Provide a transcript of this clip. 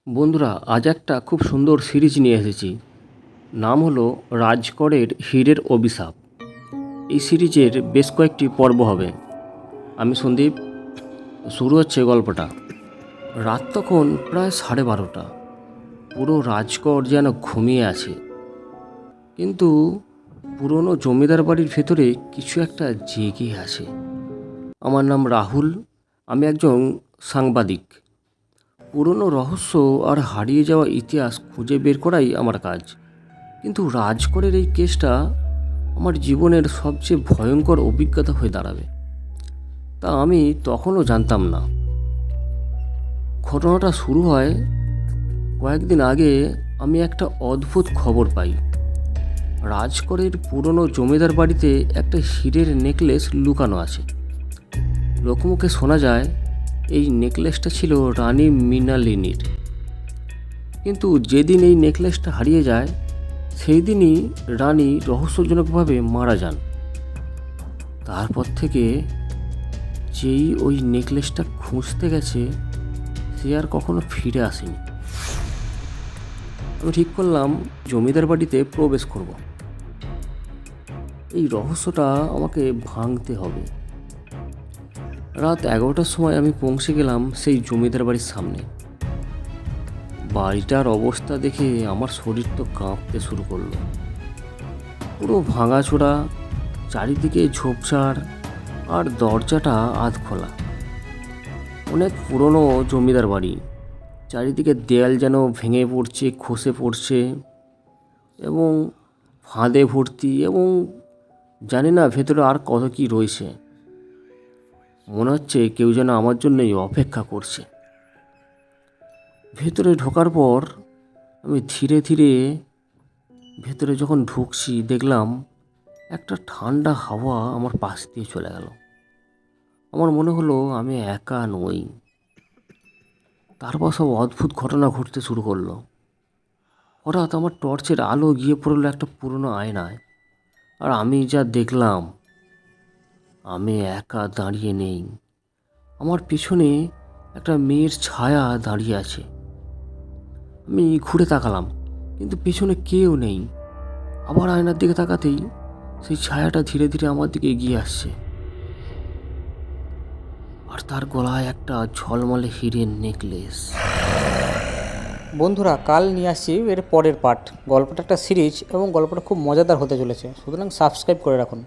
বন্ধুরা, আজ একটা খুব সুন্দর সিরিজ নিয়ে এসেছি। নাম হলো রাজকরের হীরের অভিশাপ। এই সিরিজের বেশ কয়েকটি পর্ব হবে। আমি সন্দীপ। শুরু হচ্ছে গল্পটা। রাত তখন প্রায় 12:30। পুরো রাজকর যেন ঘুমিয়ে আছে, কিন্তু পুরনো জমিদার বাড়ির ভেতরে কিছু একটা জেগে আছে। আমার নাম রাহুল, আমি একজন সাংবাদিক। পুরনো রহস্য আর হারিয়ে যাওয়া ইতিহাস খুঁজে বের করাই আমার কাজ। কিন্তু রাজকরের এই কেসটা আমার জীবনের সবচেয়ে ভয়ঙ্কর অভিজ্ঞতা হয়ে দাঁড়াবে, তা আমি তখনও জানতাম না। ঘটনাটা শুরু হয় কয়েকদিন আগে। আমি একটা অদ্ভুত খবর পাই। রাজকরের পুরনো জমিদার বাড়িতে একটা হীরের নেকলেস লুকানো আছে। লোকমুখে শোনা যায় এই নেকলেসটা ছিল রানী মৃণালিনীর। কিন্তু যেদিন এই নেকলেসটা হারিয়ে যায়, সেই দিনই রানী রহস্যজনকভাবে মারা যান। তারপর থেকে যেই ওই নেকলেসটা খুঁজতে গেছে, সে আর কখনো ফিরে আসেনি। আমি ঠিক করলাম জমিদার বাড়িতে প্রবেশ করব। এই রহস্যটা আমাকে ভাঙতে হবে। রাত 11টার সময় আমি পৌঁছে গেলাম সেই জমিদার বাড়ির সামনে। বাড়িটার অবস্থা দেখে আমার শরীর তো কাঁপতে শুরু করলো। পুরো ভাঙাচোরা, চারিদিকে ঝোপঝাড়, আর দরজাটা আধ খোলা। অনেক পুরনো জমিদার বাড়ি, চারিদিকে দেয়াল যেন ভেঙে পড়ছে, খসে পড়ছে, এবং ফাঁদে ভর্তি, এবং জানি না ভেতরে আর কত কি রয়েছে। মনে হচ্ছে কেউ যেন আমার জন্যই অপেক্ষা করছে। ভেতরে ঢোকার পর আমি ধীরে ধীরে ভেতরে যখন ঢুকছি, দেখলাম একটা ঠান্ডা হাওয়া আমার পাশ দিয়ে চলে গেল। আমার মনে হলো আমি একা নই। তারপর সব অদ্ভুত ঘটনা ঘটতে শুরু করলো। হঠাৎ আমার টর্চের আলো গিয়ে পড়লো একটা পুরনো আয়নায়। আর আমি যা দেখলাম, আমি একা দাঁড়িয়ে নেই। আমার পেছনে একটা মেয়ের ছায়া দাঁড়িয়ে আছে। আমি ঘুরে তাকালাম, কিন্তু পেছনে কেউ নেই। আবার আয়নার দিকে তাকাতেই সেই ছায়াটা ধীরে ধীরে আমার দিকে এগিয়ে আসছে। আর তার গলায় একটা ঝলমলে হীরের নেকলেস। বন্ধুরা, কাল নিয়ে আসছি এর পরের পার্ট। গল্পটা একটা সিরিজ এবং গল্পটা খুব মজাদার হতে চলেছে, সুতরাং সাবস্ক্রাইব করে রাখুন।